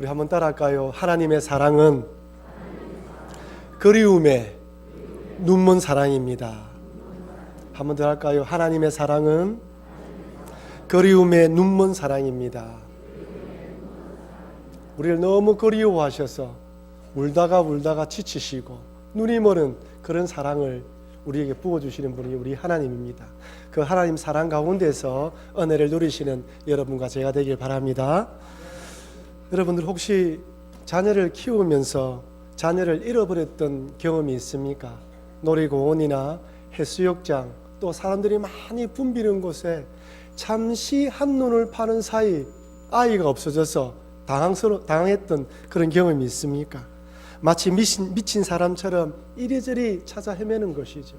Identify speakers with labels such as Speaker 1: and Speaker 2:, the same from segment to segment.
Speaker 1: 우리 한번 따라할까요? 하나님의 사랑은 그리움의 눈먼 사랑입니다. 한번 더 할까요? 하나님의 사랑은 그리움의 눈먼 사랑입니다. 우리를 너무 그리워하셔서 울다가 지치시고 눈이 멀은 그런 사랑을 우리에게 부어주시는 분이 우리 하나님입니다. 그 하나님 사랑 가운데서 은혜를 누리시는 여러분과 제가 되길 바랍니다. 여러분들 혹시 자녀를 키우면서 자녀를 잃어버렸던 경험이 있습니까? 놀이공원이나 해수욕장, 또 사람들이 많이 붐비는 곳에 잠시 한눈을 파는 사이 아이가 없어져서 당황했던 그런 경험이 있습니까? 마치 미친 사람처럼 이리저리 찾아 헤매는 것이죠.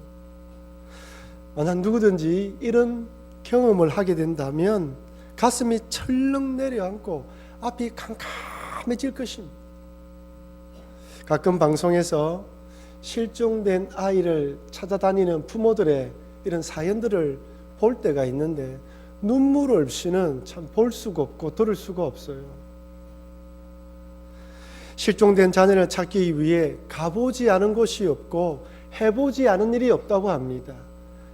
Speaker 1: 만약 누구든지 이런 경험을 하게 된다면 가슴이 철렁 내려앉고 앞이 캄캄해질 것입니다. 가끔 방송에서 실종된 아이를 찾아다니는 부모들의 이런 사연들을 볼 때가 있는데 눈물 없이는 참 볼 수가 없고 들을 수가 없어요. 실종된 자녀를 찾기 위해 가보지 않은 곳이 없고 해보지 않은 일이 없다고 합니다.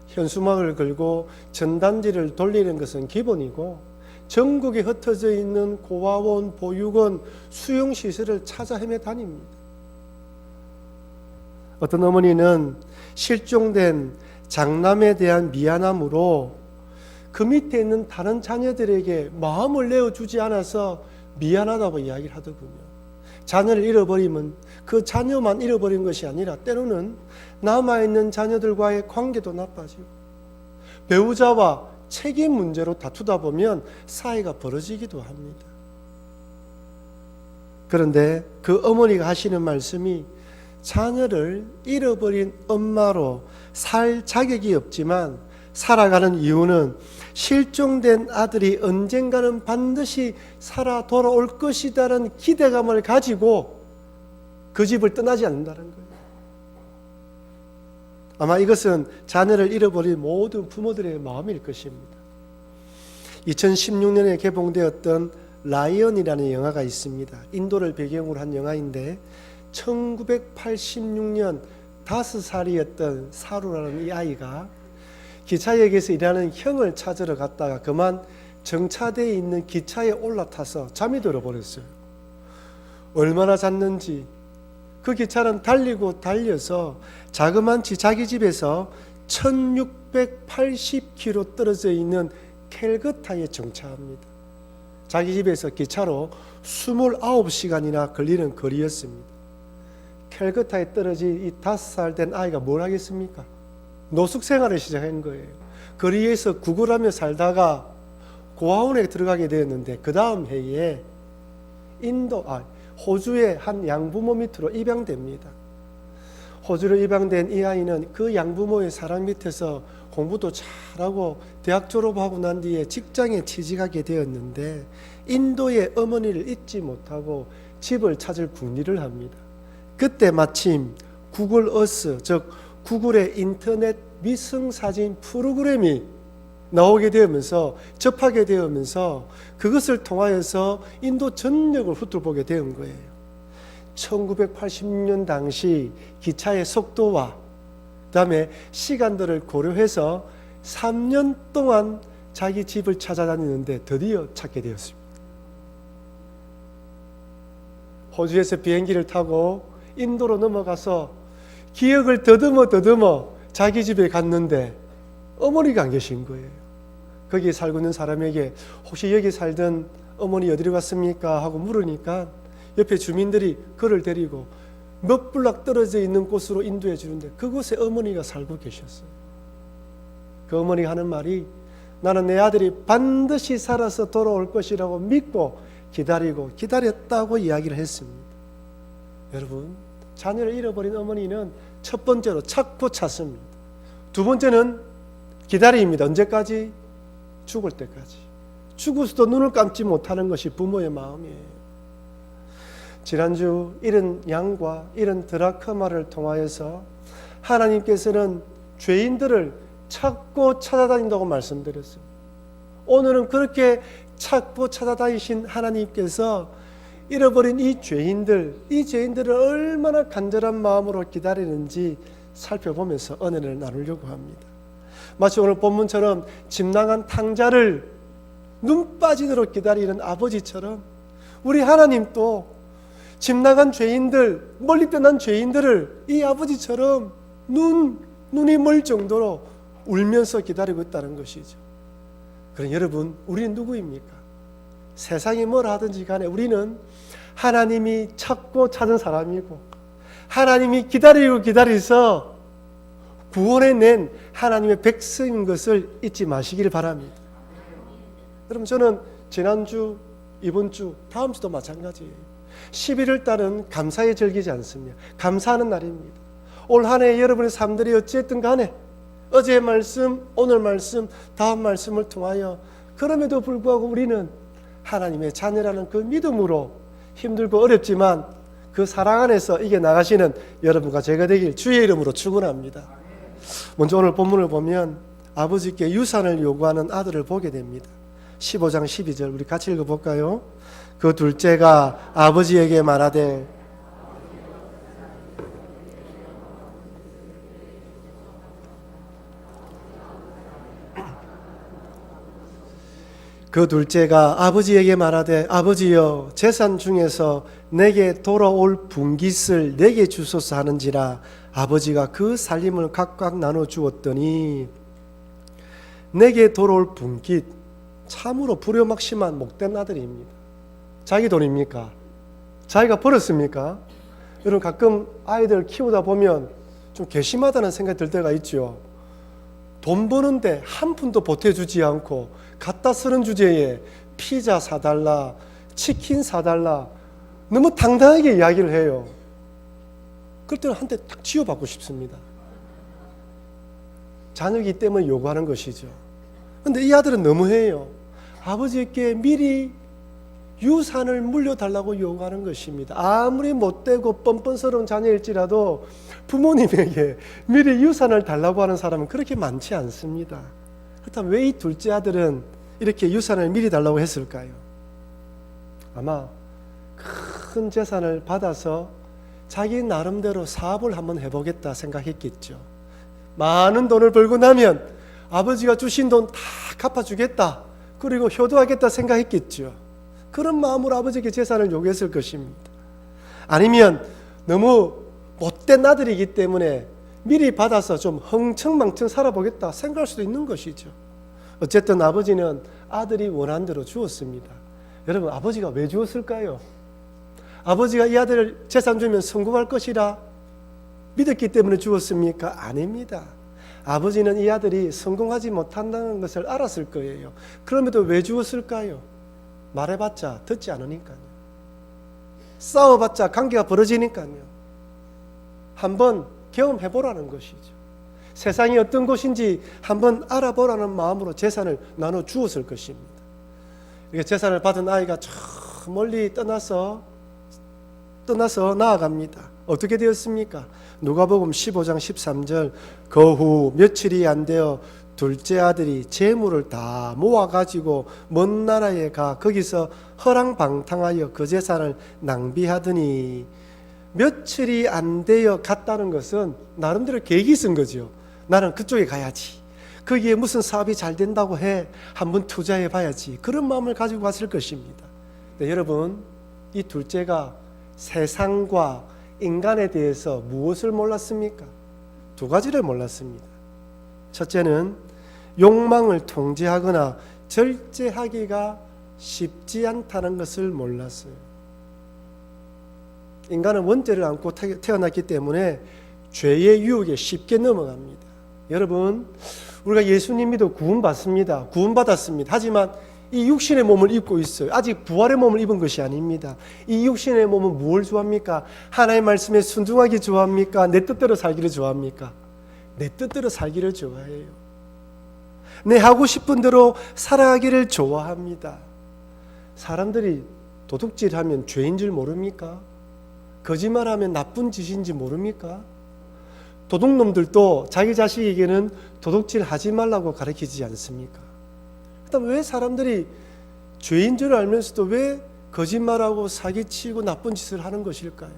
Speaker 1: 현수막을 걸고 전단지를 돌리는 것은 기본이고 전국에 흩어져 있는 고아원, 보육원, 수용시설을 찾아 헤매 다닙니다. 어떤 어머니는 실종된 장남에 대한 미안함으로 그 밑에 있는 다른 자녀들에게 마음을 내어주지 않아서 미안하다고 이야기를 하더군요. 자녀를 잃어버리면 그 자녀만 잃어버린 것이 아니라 때로는 남아있는 자녀들과의 관계도 나빠지고 배우자와 책임 문제로 다투다 보면 사이가 벌어지기도 합니다. 그런데 그 어머니가 하시는 말씀이 자녀를 잃어버린 엄마로 살 자격이 없지만 살아가는 이유는 실종된 아들이 언젠가는 반드시 살아 돌아올 것이라는 기대감을 가지고 그 집을 떠나지 않는다는 거예요. 아마 이것은 자녀를 잃어버린 모든 부모들의 마음일 것입니다. 2016년에 개봉되었던 라이언이라는 영화가 있습니다. 인도를 배경으로 한 영화인데 1986년 5살이었던 사루라는 이 아이가 기차역에서 일하는 형을 찾으러 갔다가 그만 정차되어 있는 기차에 올라타서 잠이 들어버렸어요. 얼마나 잤는지 그 기차는 달려서 자그만치 자기 집에서 1680km 떨어져 있는 캘커타에 정차합니다. 자기 집에서 기차로 29시간이나 걸리는 거리였습니다. 캘커타에 떨어진 이 5살 된 아이가 뭘 하겠습니까? 노숙 생활을 시작한 거예요. 거리에서 구걸하며 살다가 고아원에 들어가게 되었는데 그 다음 해에 호주의 한 양부모 밑으로 입양됩니다. 호주로 입양된 이 아이는 그 양부모의 사랑 밑에서 공부도 잘하고 대학 졸업하고 난 뒤에 직장에 취직하게 되었는데 인도의 어머니를 잊지 못하고 집을 찾을 궁리를 합니다. 그때 마침 구글 어스, 즉 구글의 인터넷 위성사진 프로그램이 나오게 되면서 접하게 되면서 그것을 통하여서 인도 전역을 훑어보게 된 거예요. 1980년 당시 기차의 속도와 그다음에 시간들을 고려해서 3년 동안 자기 집을 찾아다니는데 드디어 찾게 되었습니다. 호주에서 비행기를 타고 인도로 넘어가서 기억을 더듬어 자기 집에 갔는데 어머니가 안 계신 거예요. 거기 살고 있는 사람에게 혹시 여기 살던 어머니 어디로 갔습니까? 하고 물으니까 옆에 주민들이 그를 데리고 몇 블락 떨어져 있는 곳으로 인도해 주는데 그곳에 어머니가 살고 계셨어요. 그 어머니가 하는 말이 나는 내 아들이 반드시 살아서 돌아올 것이라고 믿고 기다렸다고 이야기를 했습니다. 여러분, 자녀를 잃어버린 어머니는 첫 번째로 찾고 찾습니다. 두 번째는 기다립니다. 언제까지? 죽을 때까지. 죽어서도 눈을 감지 못하는 것이 부모의 마음이에요. 지난주 이런 양과 이런 드라크마를 통하여서 하나님께서는 죄인들을 찾고 찾아다닌다고 말씀드렸어요. 오늘은 그렇게 찾고 찾아다니신 하나님께서 잃어버린 이 죄인들을 얼마나 간절한 마음으로 기다리는지 살펴보면서 은혜를 나누려고 합니다. 마치 오늘 본문처럼 집 나간 탕자를 눈 빠지도록 기다리는 아버지처럼 우리 하나님도 집 나간 죄인들, 멀리 떠난 죄인들을 이 아버지처럼 눈이 멀 정도로 울면서 기다리고 있다는 것이죠. 그럼 여러분, 우리는 누구입니까? 세상이 뭐라 하든지 간에 우리는 하나님이 찾고 찾은 사람이고 하나님이 기다리서 구원해낸 하나님의 백성인 것을 잊지 마시길 바랍니다. 여러분, 저는 지난주, 이번 주, 다음 주도 마찬가지예요. 11월 달은 감사의 절기지 않습니까? 감사하는 날입니다. 올 한 해 여러분의 삶들이 어찌했든 간에 어제의 말씀, 오늘 말씀, 다음 말씀을 통하여 그럼에도 불구하고 우리는 하나님의 자녀라는 그 믿음으로 힘들고 어렵지만 그 사랑 안에서 이겨나가시는 여러분과 제가 되길 주의 이름으로 축원합니다. 먼저 오늘 본문을 보면 아버지께 유산을 요구하는 아들을 보게 됩니다. 15장 12절 우리 같이 읽어볼까요? 그 둘째가 아버지에게 말하되 아버지여 재산 중에서 내게 돌아올 분깃을 내게 주소서 하는지라. 아버지가 그 살림을 각각 나눠 주었더니 내게 돌아올 분깃, 참으로 불효막심한 못된 아들입니다. 자기 돈입니까? 자기가 벌었습니까? 여러분, 가끔 아이들 키우다 보면 좀 괘씸하다는 생각이 들 때가 있죠. 돈 버는데 한 푼도 보태주지 않고 갖다 쓰는 주제에 피자 사달라, 치킨 사달라, 너무 당당하게 이야기를 해요. 그럴 때는 한 대 딱 쥐어받고 싶습니다. 자녀이기 때문에 요구하는 것이죠. 그런데 이 아들은 너무해요. 아버지께 미리 유산을 물려달라고 요구하는 것입니다. 아무리 못되고 뻔뻔스러운 자녀일지라도 부모님에게 미리 유산을 달라고 하는 사람은 그렇게 많지 않습니다. 그렇다면 왜 이 둘째 아들은 이렇게 유산을 미리 달라고 했을까요? 아마 큰 재산을 받아서 자기 나름대로 사업을 한번 해보겠다 생각했겠죠. 많은 돈을 벌고 나면 아버지가 주신 돈 다 갚아주겠다, 그리고 효도하겠다 생각했겠죠. 그런 마음으로 아버지에게 재산을 요구했을 것입니다. 아니면 너무 못된 아들이기 때문에 미리 받아서 좀 흥청망청 살아보겠다 생각할 수도 있는 것이죠. 어쨌든 아버지는 아들이 원한 대로 주었습니다. 여러분, 아버지가 왜 주었을까요? 아버지가 이 아들을 재산 주면 성공할 것이라 믿었기 때문에 주었습니까? 아닙니다. 아버지는 이 아들이 성공하지 못한다는 것을 알았을 거예요. 그럼에도 왜 주었을까요? 말해봤자 듣지 않으니까요. 싸워봤자 관계가 벌어지니까요. 한번 경험해보라는 것이죠. 세상이 어떤 곳인지 한번 알아보라는 마음으로 재산을 나눠 주었을 것입니다. 이렇게 재산을 받은 아이가 저 멀리 떠나서 나아갑니다. 어떻게 되었습니까? 누가복음 15장 13절 그 후 며칠이 안 되어 둘째 아들이 재물을 다 모아가지고 먼 나라에 가 거기서 허랑방탕하여 그 재산을 낭비하더니, 며칠이 안 되어 갔다는 것은 나름대로 계획이 있은 거죠. 나는 그쪽에 가야지, 거기에 무슨 사업이 잘 된다고 해, 한번 투자해 봐야지, 그런 마음을 가지고 갔을 것입니다. 네, 여러분, 이 둘째가 세상과 인간에 대해서 무엇을 몰랐습니까? 두 가지를 몰랐습니다. 첫째는 욕망을 통제하거나 절제하기가 쉽지 않다는 것을 몰랐어요. 인간은 원죄를 안고 태어났기 때문에 죄의 유혹에 쉽게 넘어갑니다. 여러분, 우리가 예수님 믿어 구원받습니다. 구원받았습니다. 하지만 이 육신의 몸을 입고 있어요. 아직 부활의 몸을 입은 것이 아닙니다. 이 육신의 몸은 무엇을 좋아합니까? 하나님의 말씀에 순종하기 좋아합니까? 내 뜻대로 살기를 좋아합니까? 내 뜻대로 살기를 좋아해요. 내 하고 싶은 대로 살아가기를 좋아합니다. 사람들이 도둑질하면 죄인 줄 모릅니까? 거짓말하면 나쁜 짓인지 모릅니까? 도둑놈들도 자기 자식에게는 도둑질 하지 말라고 가르치지 않습니까? 그다음 왜 사람들이 죄인 줄 알면서도 왜 거짓말하고 사기치고 나쁜 짓을 하는 것일까요?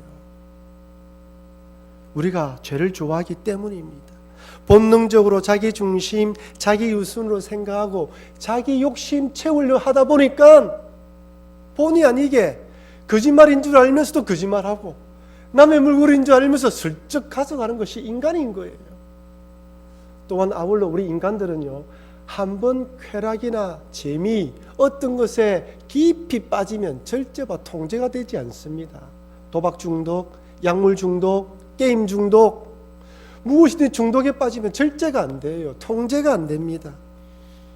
Speaker 1: 우리가 죄를 좋아하기 때문입니다. 본능적으로 자기 중심, 자기 우선으로 생각하고 자기 욕심 채우려 하다 보니까 본의 아니게 거짓말인 줄 알면서도 거짓말하고 남의 물건인 줄 알면서 슬쩍 가져가는 것이 인간인 거예요. 또한 아울러 우리 인간들은요, 한번 쾌락이나 재미, 어떤 것에 깊이 빠지면 절대로 통제가 되지 않습니다. 도박 중독, 약물 중독, 게임 중독, 무엇이든 중독에 빠지면 절제가 안 돼요. 통제가 안 됩니다.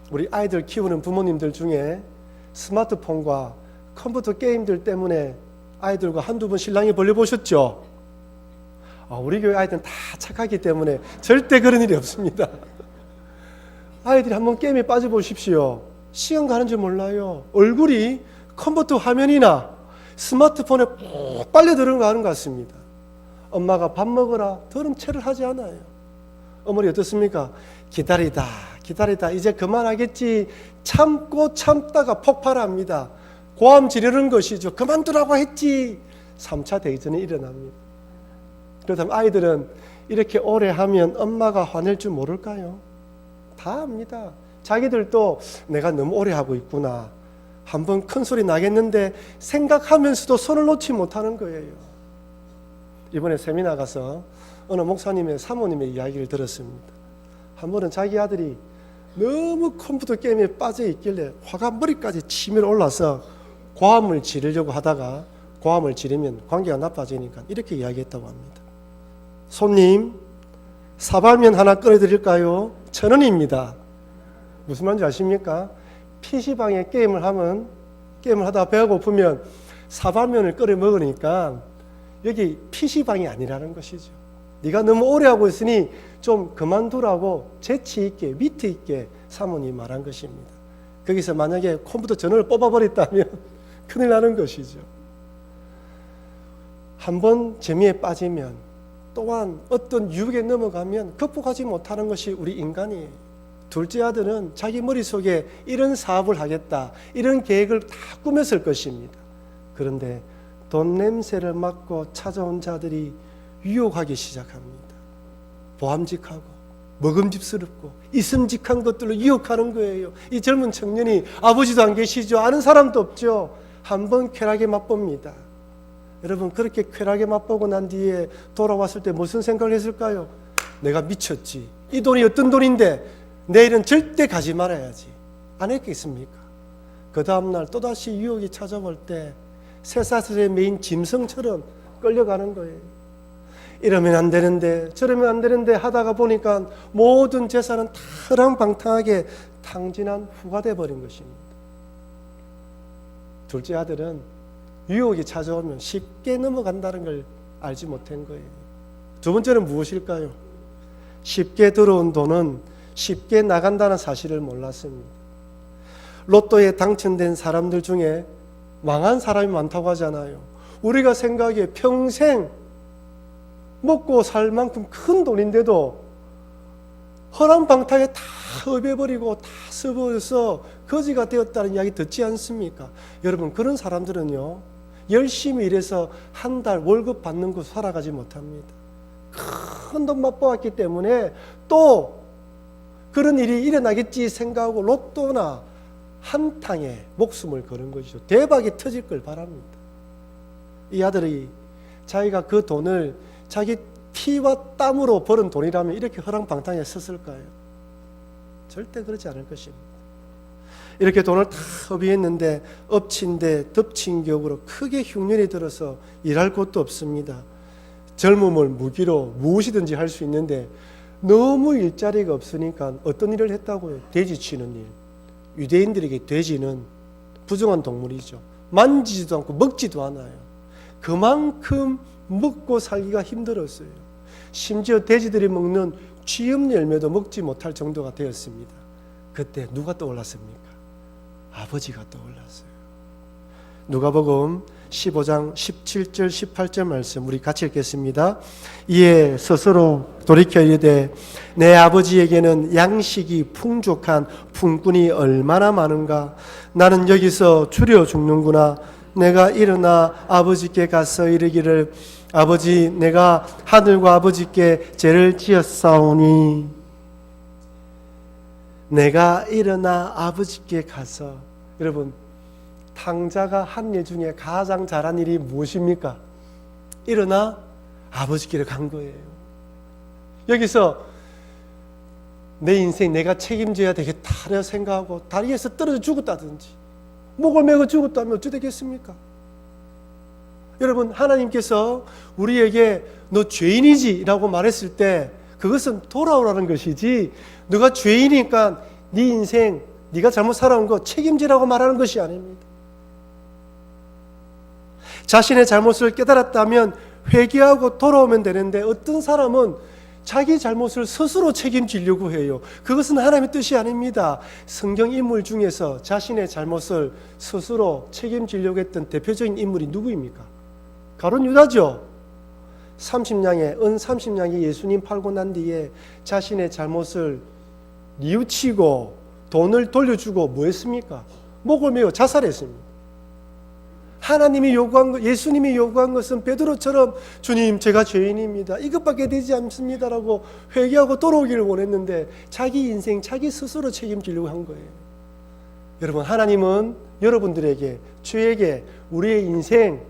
Speaker 1: 우리 아이들 키우는 부모님들 중에 스마트폰과 컴퓨터 게임들 때문에 아이들과 한두 번 실랑이 벌려보셨죠? 우리 교회 아이들은 다 착하기 때문에 절대 그런 일이 없습니다. 아이들이 한번 게임에 빠져보십시오. 시간 가는 줄 몰라요. 얼굴이 컴퓨터 화면이나 스마트폰에 푹 빨려 들어가는 것 같습니다. 엄마가 밥 먹으라 들은 채를 하지 않아요. 어머니 어떻습니까? 기다리다 이제 그만하겠지 참고 참다가 폭발합니다. 고함 지르는 것이죠. 그만두라고 했지. 3차 대전이 일어납니다. 그렇다면 아이들은 이렇게 오래 하면 엄마가 화낼 줄 모를까요? 다 압니다. 자기들도 내가 너무 오래 하고 있구나, 한번 큰 소리 나겠는데 생각하면서도 손을 놓지 못하는 거예요. 이번에 세미나 가서 어느 목사님의 사모님의 이야기를 들었습니다. 한 번은 자기 아들이 너무 컴퓨터 게임에 빠져 있길래 화가 머리까지 치밀어 올라서 고함을 지르려고 하다가 고함을 지르면 관계가 나빠지니까 이렇게 이야기했다고 합니다. 손님, 사발면 하나 끓여드릴까요? 1,000원입니다. 무슨 말인지 아십니까? PC방에 게임을 하다가 배가 고프면 사발면을 끓여 먹으니까 여기 PC방이 아니라는 것이죠. 네가 너무 오래 하고 있으니 좀 그만두라고 재치 있게 위트 있게 사모님이 말한 것입니다. 거기서 만약에 컴퓨터 전원을 뽑아버렸다면 큰일 나는 것이죠. 한번 재미에 빠지면 또한 어떤 유혹에 넘어가면 극복하지 못하는 것이 우리 인간이에요. 둘째 아들은 자기 머릿속에 이런 사업을 하겠다, 이런 계획을 다 꾸몄을 것입니다. 그런데 돈 냄새를 맡고 찾아온 자들이 유혹하기 시작합니다. 보암직하고 먹음직스럽고 있음직한 것들로 유혹하는 거예요. 이 젊은 청년이 아버지도 안 계시죠. 아는 사람도 없죠. 한번 쾌락에 맛봅니다. 여러분, 그렇게 쾌락에 맛보고 난 뒤에 돌아왔을 때 무슨 생각을 했을까요? 내가 미쳤지. 이 돈이 어떤 돈인데 내일은 절대 가지 말아야지. 안 했겠습니까? 그 다음날 또다시 유혹이 찾아올 때 쇠사슬에 매인 짐승처럼 끌려가는 거예요. 이러면 안 되는데 저러면 안 되는데 하다가 보니까 모든 재산은 다 허랑방탕하게 탕진한 후가 돼버린 것입니다. 둘째 아들은 유혹이 찾아오면 쉽게 넘어간다는 걸 알지 못한 거예요. 두 번째는 무엇일까요? 쉽게 들어온 돈은 쉽게 나간다는 사실을 몰랐습니다. 로또에 당첨된 사람들 중에 망한 사람이 많다고 하잖아요. 우리가 생각하기에 평생 먹고 살 만큼 큰 돈인데도 허랑방탕에 다 흡입해버리고 다 써버려서 거지가 되었다는 이야기 듣지 않습니까? 여러분, 그런 사람들은요, 열심히 일해서 한 달 월급 받는 곳 살아가지 못합니다. 큰 돈 맛보았기 때문에 또 그런 일이 일어나겠지 생각하고 로또나 한탕에 목숨을 거는 것이죠. 대박이 터질 걸 바랍니다. 이 아들이 자기가 그 돈을 자기 피와 땀으로 벌은 돈이라면 이렇게 허랑방탕에 썼을까요? 절대 그렇지 않을 것입니다. 이렇게 돈을 다 허비했는데 엎친 데 덮친 격으로 크게 흉년이 들어서 일할 곳도 없습니다. 젊음을 무기로 무엇이든지 할 수 있는데 너무 일자리가 없으니까 어떤 일을 했다고요? 돼지 치는 일. 유대인들에게 돼지는 부정한 동물이죠. 만지지도 않고 먹지도 않아요. 그만큼 먹고 살기가 힘들었어요. 심지어 돼지들이 먹는 쥐염 열매도 먹지 못할 정도가 되었습니다. 그때 누가 떠올랐습니까? 아버지가 떠올랐어요. 누가복음 15장 17절 18절 말씀 우리 같이 읽겠습니다. 이에 스스로 돌이켜 이르되 내 아버지에게는 양식이 풍족한 품꾼이 얼마나 많은가. 나는 여기서 줄여 죽는구나. 내가 일어나 아버지께 가서 이르기를 아버지 내가 하늘과 아버지께 죄를 지었사오니 내가 일어나 아버지께 가서. 여러분 탕자가 한 일 중에 가장 잘한 일이 무엇입니까? 일어나 아버지께로 간 거예요. 여기서 내 인생 내가 책임져야 되겠다라고 생각하고 다리에서 떨어져 죽었다든지 목을 메고 죽었다면 어찌 되겠습니까? 여러분 하나님께서 우리에게 너 죄인이지 라고 말했을 때 그것은 돌아오라는 것이지 너가 죄인이니까 네 인생 네가 잘못 살아온 거 책임지라고 말하는 것이 아닙니다. 자신의 잘못을 깨달았다면 회개하고 돌아오면 되는데 어떤 사람은 자기 잘못을 스스로 책임지려고 해요. 그것은 하나님의 뜻이 아닙니다. 성경 인물 중에서 자신의 잘못을 스스로 책임지려고 했던 대표적인 인물이 누구입니까? 가룟 유다죠. 30냥에 은 30냥이 예수님 팔고 난 뒤에 자신의 잘못을 뉘우치고 돈을 돌려주고 뭐 했습니까? 목을 메어 자살했습니다. 하나님이 요구한 것, 예수님이 요구한 것은 베드로처럼 주님 제가 죄인입니다. 이것밖에 되지 않습니다라고 회개하고 돌아오기를 원했는데 자기 인생 자기 스스로 책임지려고 한 거예요. 여러분 하나님은 여러분들에게 죄에게 우리의 인생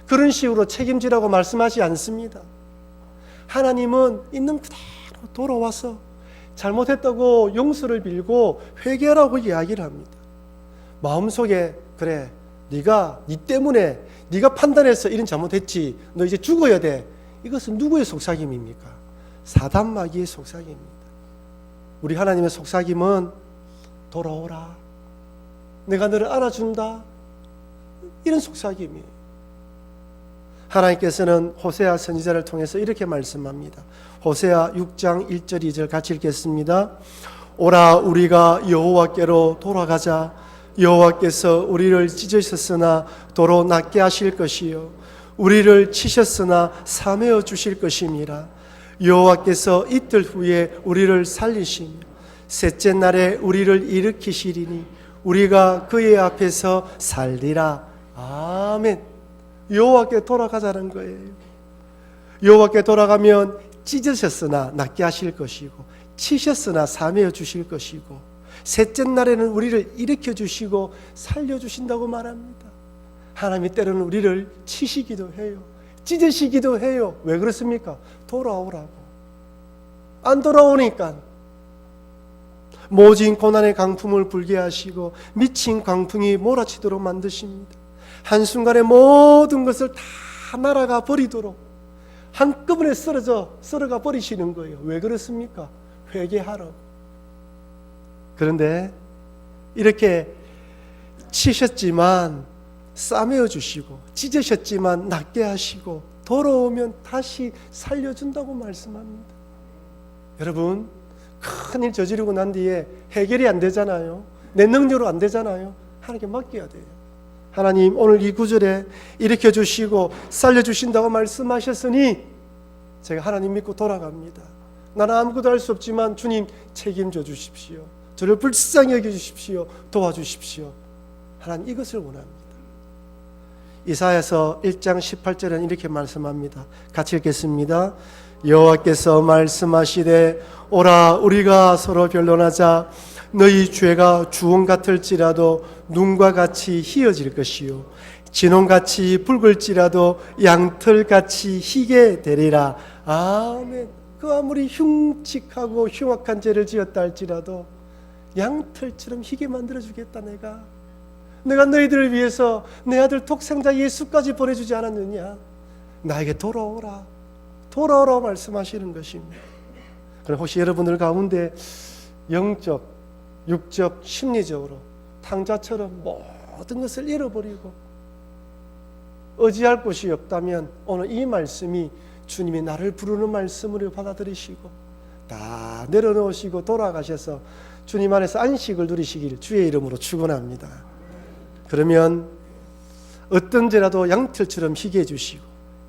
Speaker 1: 그런 식으로 책임지라고 말씀하지 않습니다. 하나님은 있는 그대로 돌아와서 잘못했다고 용서를 빌고 회개하라고 이야기를 합니다. 마음속에 그래 네가 네 때문에 네가 판단해서 이런 잘못했지 너 이제 죽어야 돼. 이것은 누구의 속삭임입니까? 사단 마귀의 속삭임입니다. 우리 하나님의 속삭임은 돌아오라. 내가 너를 안아준다. 이런 속삭임이에요. 하나님께서는 호세아 선지자를 통해서 이렇게 말씀합니다. 호세아 6장 1절 2절 같이 읽겠습니다. 오라 우리가 여호와께로 돌아가자. 여호와께서 우리를 찢으셨으나 도로 낫게 하실 것이요 우리를 치셨으나 사매어 주실 것임이라. 여호와께서 이틀 후에 우리를 살리시며 셋째 날에 우리를 일으키시리니 우리가 그의 앞에서 살리라. 아멘. 여호와께 돌아가자는 거예요. 여호와께 돌아가면 찢으셨으나 낫게 하실 것이고 치셨으나 사매어 주실 것이고 셋째 날에는 우리를 일으켜 주시고 살려 주신다고 말합니다. 하나님이 때로는 우리를 치시기도 해요. 찢으시기도 해요. 왜 그렇습니까? 돌아오라고. 안 돌아오니까 모진 고난의 강풍을 불게 하시고 미친 강풍이 몰아치도록 만드십니다. 한순간에 모든 것을 다 날아가 버리도록 한꺼번에 썰어가 버리시는 거예요. 왜 그렇습니까? 회개하라고. 그런데 이렇게 치셨지만 싸매어 주시고 찢으셨지만 낫게 하시고 돌아오면 다시 살려준다고 말씀합니다. 여러분 큰일 저지르고 난 뒤에 해결이 안 되잖아요. 내 능력으로 안 되잖아요. 하나님께 맡겨야 돼요. 하나님 오늘 이 구절에 일으켜 주시고 살려주신다고 말씀하셨으니 제가 하나님 믿고 돌아갑니다. 나는 아무것도 할 수 없지만 주님 책임져 주십시오. 저를 불쌍히 여겨주십시오. 도와주십시오. 하나님 이것을 원합니다. 이사야서 1장 18절은 이렇게 말씀합니다. 같이 읽겠습니다. 여호와께서 말씀하시되 오라 우리가 서로 변론하자. 너희 죄가 주홍 같을지라도 눈과 같이 희어질 것이요 진홍같이 붉을지라도 양털같이 희게 되리라. 아멘. 그 아무리 흉측하고 흉악한 죄를 지었다 할지라도 양털처럼 희게 만들어주겠다. 내가 너희들을 위해서 내 아들 독생자 예수까지 보내주지 않았느냐. 나에게 돌아오라. 돌아오라고 말씀하시는 것입니다. 그럼 혹시 여러분들 가운데 영적, 육적, 심리적으로 탕자처럼 모든 것을 잃어버리고 의지할 곳이 없다면 오늘 이 말씀이 주님이 나를 부르는 말씀으로 받아들이시고 다 내려놓으시고 돌아가셔서 주님 안에서 안식을 누리시길 주의 이름으로 축원합니다. 그러면 어떤 죄라도 양털처럼 희게 해주시고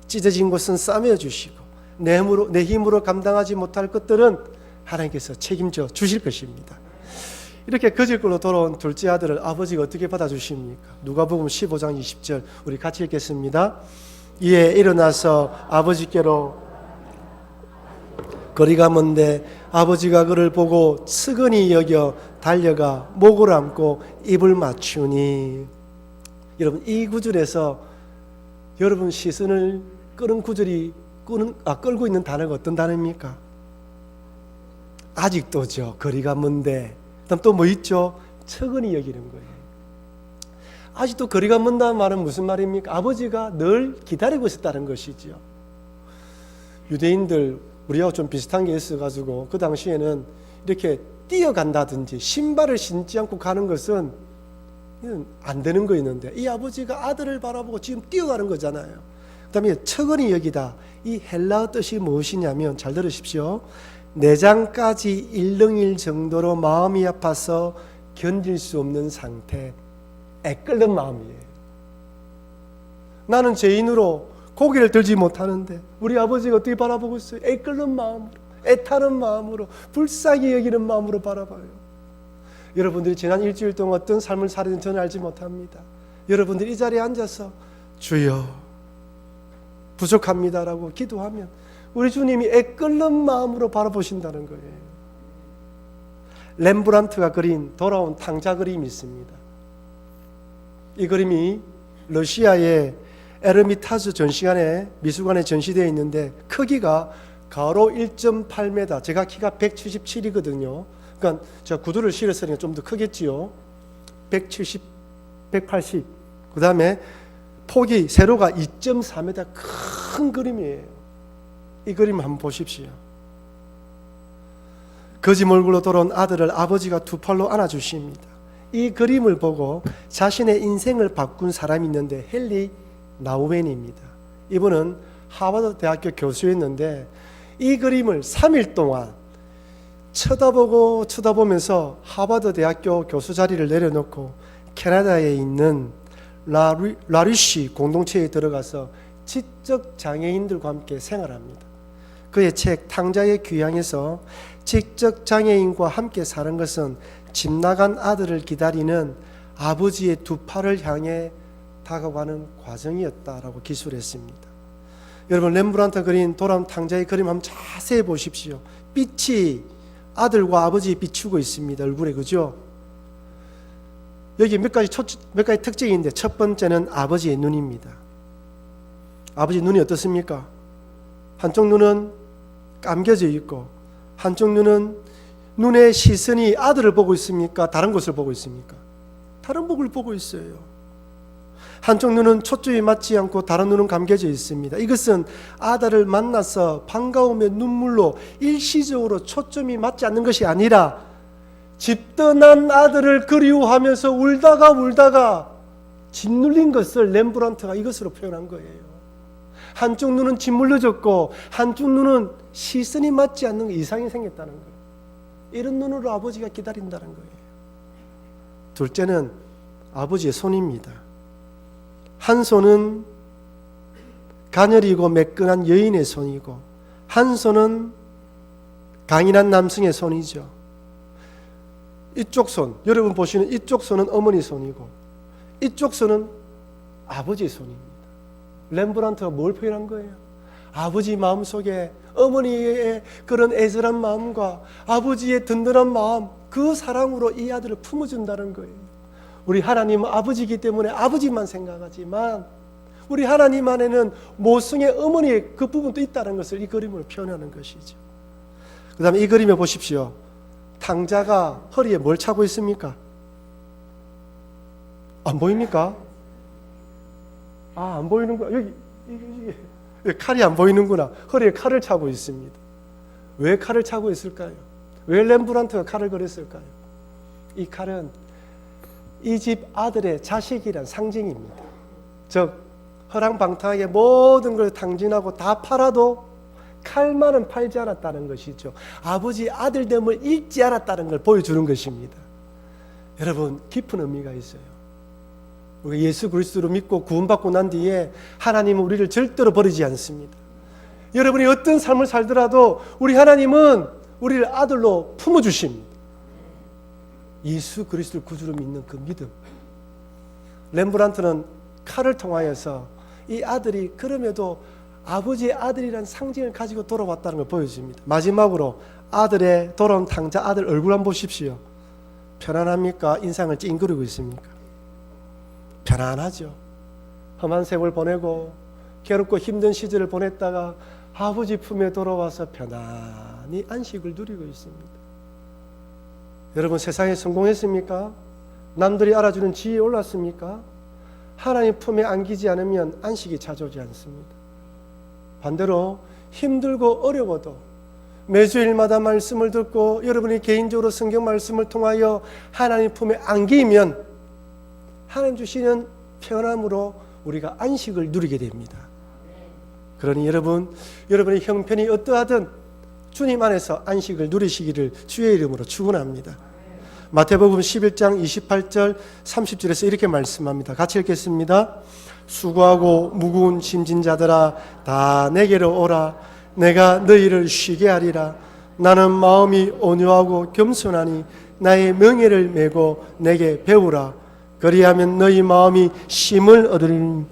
Speaker 1: 찢어진 곳은 싸매어 주시고 내 힘으로 감당하지 못할 것들은 하나님께서 책임져 주실 것입니다. 이렇게 거짓골로 돌아온 둘째 아들을 아버지가 어떻게 받아주십니까? 누가복음 15장 20절 우리 같이 읽겠습니다. 이에 일어나서 아버지께로 거리가 먼데 아버지가 그를 보고 측은히 여겨 달려가 목을 안고 입을 맞추니. 여러분, 이 구절에서 여러분 시선을 끄는 구절이 끌고 있는 단어가 어떤 단어입니까? 아직도죠. 거리가 먼데. 그다음 또 뭐 있죠? 측은히 여기는 거예요. 아직도 거리가 먼다는 말은 무슨 말입니까? 아버지가 늘 기다리고 있었다는 것이죠. 유대인들 우리하고 좀 비슷한 게 있어가지고 그 당시에는 이렇게 뛰어간다든지 신발을 신지 않고 가는 것은 안 되는 거였는데, 이 아버지가 아들을 바라보고 지금 뛰어가는 거잖아요. 그 다음에 측은히 여기다, 이 헬라어 뜻이 무엇이냐면, 잘 들으십시오. 내장까지 일렁일 정도로 마음이 아파서 견딜 수 없는 상태, 애끓는 마음이에요. 나는 죄인으로 고개를 들지 못하는데 우리 아버지가 어떻게 바라보고 있어요? 애끓는 마음으로, 애타는 마음으로, 불쌍히 여기는 마음으로 바라봐요. 여러분들이 지난 일주일 동안 어떤 삶을 살았는지 저는 알지 못합니다. 여러분들이 이 자리에 앉아서 주여 부족합니다라고 기도하면 우리 주님이 애끓는 마음으로 바라보신다는 거예요. 렘브란트가 그린 돌아온 탕자 그림이 있습니다. 이 그림이 러시아의 에르미타주 전시관에 미술관에 전시되어 있는데 크기가 가로 1.8m, 제가 키가 177이거든요. 그러니까 제가 구두를 신었으니까 좀 더 크겠지요. 170, 180. 그 다음에 폭이 세로가 2.4m 큰 그림이에요. 이 그림 한번 보십시오. 거짓 얼굴로 돌아온 아들을 아버지가 두 팔로 안아주십니다. 이 그림을 보고 자신의 인생을 바꾼 사람이 있는데 헨리 나우멘입니다. 이분은 하버드 대학교 교수였는데 이 그림을 3일 동안 쳐다보면서 하버드 대학교 교수 자리를 내려놓고 캐나다에 있는 라리쉬 공동체에 들어가서 지적 장애인들과 함께 생활합니다. 그의 책 탕자의 귀향에서 지적 장애인과 함께 사는 것은 집 나간 아들을 기다리는 아버지의 두 팔을 향해 다가가는 과정이었다라고 기술했습니다. 여러분, 렘브란트 그린 돌아온 탕자의 그림 한번 자세히 보십시오. 빛이 아들과 아버지에 비추고 있습니다. 얼굴에, 그죠? 여기 몇 가지 특징이 있는데 첫 번째는 아버지의 눈입니다. 아버지 눈이 어떻습니까? 한쪽 눈은 감겨져 있고 한쪽 눈은 눈의 시선이 아들을 보고 있습니까? 다른 곳을 보고 있습니까? 다른 곳을 보고 있어요. 한쪽 눈은 초점이 맞지 않고 다른 눈은 감겨져 있습니다. 이것은 아들을 만나서 반가우며 눈물로 일시적으로 초점이 맞지 않는 것이 아니라 집 떠난 아들을 그리워하면서 울다가 짓눌린 것을 렘브란트가 이것으로 표현한 거예요. 한쪽 눈은 짓물러졌고 한쪽 눈은 시선이 맞지 않는 이상이 생겼다는 거예요. 이런 눈으로 아버지가 기다린다는 거예요. 둘째는 아버지의 손입니다. 한 손은 가녀리고 매끈한 여인의 손이고 한 손은 강인한 남성의 손이죠. 이쪽 손, 여러분 보시는 이쪽 손은 어머니 손이고 이쪽 손은 아버지의 손입니다. 렘브란트가 뭘 표현한 거예요? 아버지 마음속에 어머니의 그런 애절한 마음과 아버지의 든든한 마음, 그 사랑으로 이 아들을 품어준다는 거예요. 우리 하나님은 아버지이기 때문에 아버지만 생각하지만 우리 하나님 안에는 모성의 어머니의 그 부분도 있다는 것을 이 그림으로 표현하는 것이죠. 그 다음에 이 그림에 보십시오. 탕자가 허리에 뭘 차고 있습니까? 안 보입니까? 안 보이는구나. 여기 칼이 안 보이는구나. 허리에 칼을 차고 있습니다. 왜 칼을 차고 있을까요? 왜 렘브란트가 칼을 그렸을까요? 이 칼은 이 집 아들의 자식이란 상징입니다. 즉 허랑방탕하게 모든 걸 탕진하고 다 팔아도 칼만은 팔지 않았다는 것이죠. 아버지 아들됨을 잃지 않았다는 걸 보여주는 것입니다. 여러분, 깊은 의미가 있어요. 우리가 예수 그리스도로 믿고 구원받고 난 뒤에 하나님은 우리를 절대로 버리지 않습니다. 여러분이 어떤 삶을 살더라도 우리 하나님은 우리를 아들로 품어주십니다. 예수 그리스도를 구주로 믿는 그 믿음. 렘브란트는 칼을 통하여서 이 아들이 그럼에도 아버지의 아들이란 상징을 가지고 돌아왔다는 걸 보여줍니다. 마지막으로 아들의 돌아온 탕자 아들 얼굴 한번 보십시오. 편안합니까? 인상을 찡그리고 있습니까? 편안하죠. 험한 세월 보내고 괴롭고 힘든 시절을 보냈다가 아버지 품에 돌아와서 편안히 안식을 누리고 있습니다. 여러분, 세상에 성공했습니까? 남들이 알아주는 지위에 올랐습니까? 하나님 품에 안기지 않으면 안식이 찾아오지 않습니다. 반대로 힘들고 어려워도 매주일마다 말씀을 듣고 여러분이 개인적으로 성경 말씀을 통하여 하나님 품에 안기면 하나님 주시는 평안함으로 우리가 안식을 누리게 됩니다. 그러니 여러분의 형편이 어떠하든 주님 안에서 안식을 누리시기를 주의 이름으로 축원합니다. 마태복음 11장 28절 30절에서 이렇게 말씀합니다. 같이 읽겠습니다. 수고하고 무거운 짐진 자들아 다 내게로 오라. 내가 너희를 쉬게 하리라. 나는 마음이 온유하고 겸손하니 나의 명예를 메고 내게 배우라. 그리하면 너희 마음이 쉼을 얻으리니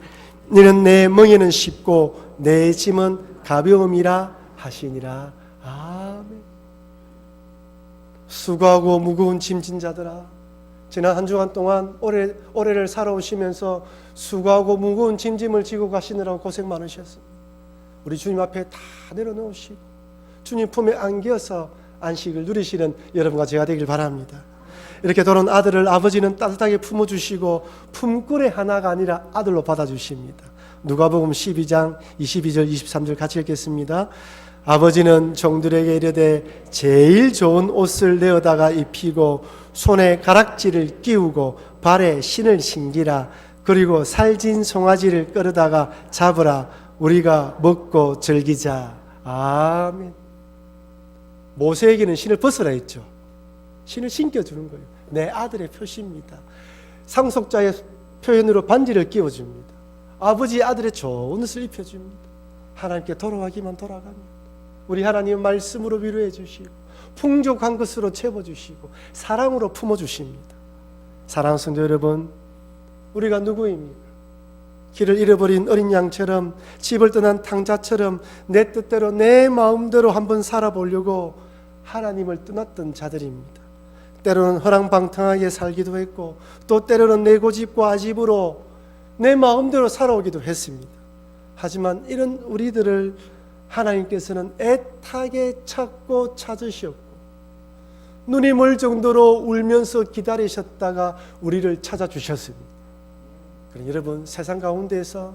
Speaker 1: 너는 내 멍에는 쉽고 내 짐은 가벼움이라 하시니라. 아멘. 수고하고 무거운 짐진 자들아, 지난 한 주간 동안 올해를 살아오시면서 수고하고 무거운 짐을 지고 가시느라고 고생 많으셨습니다. 우리 주님 앞에 다 내려놓으시고 주님 품에 안겨서 안식을 누리시는 여러분과 제가 되길 바랍니다. 이렇게 돌아온 아들을 아버지는 따뜻하게 품어주시고 품꾼의 하나가 아니라 아들로 받아주십니다. 누가복음 12장 22절 23절 같이 읽겠습니다. 아버지는 종들에게 이르되 제일 좋은 옷을 내어다가 입히고 손에 가락지를 끼우고 발에 신을 신기라. 그리고 살진 송아지를 끌어다가 잡으라. 우리가 먹고 즐기자. 아멘. 모세에게는 신을 벗으라 했죠. 신을 신겨주는 거예요. 내 아들의 표시입니다. 상속자의 표현으로 반지를 끼워줍니다. 아버지 아들의 좋은 옷을 입혀줍니다. 하나님께 돌아가기만 돌아갑니다. 우리 하나님은 말씀으로 위로해 주시고 풍족한 것으로 채워주시고 사랑으로 품어주십니다. 사랑하는 성도 여러분, 우리가 누구입니까? 길을 잃어버린 어린 양처럼 집을 떠난 탕자처럼 내 뜻대로 내 마음대로 한번 살아보려고 하나님을 떠났던 자들입니다. 때로는 허랑방탕하게 살기도 했고 또 때로는 내 고집과 아집으로 내 마음대로 살아오기도 했습니다. 하지만 이런 우리들을 하나님께서는 애타게 찾고 찾으셨고 눈이 멀 정도로 울면서 기다리셨다가 우리를 찾아주셨습니다. 그럼 여러분, 세상 가운데서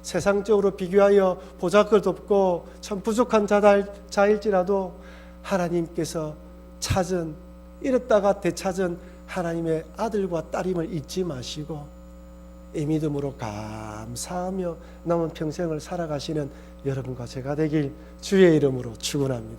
Speaker 1: 세상적으로 비교하여 보잘것없고 참 부족한 자일지라도 하나님께서 찾은, 잃었다가 되찾은 하나님의 아들과 딸임을 잊지 마시고 이 믿음으로 감사하며 남은 평생을 살아가시는 여러분과 제가 되길 주의 이름으로 축원합니다.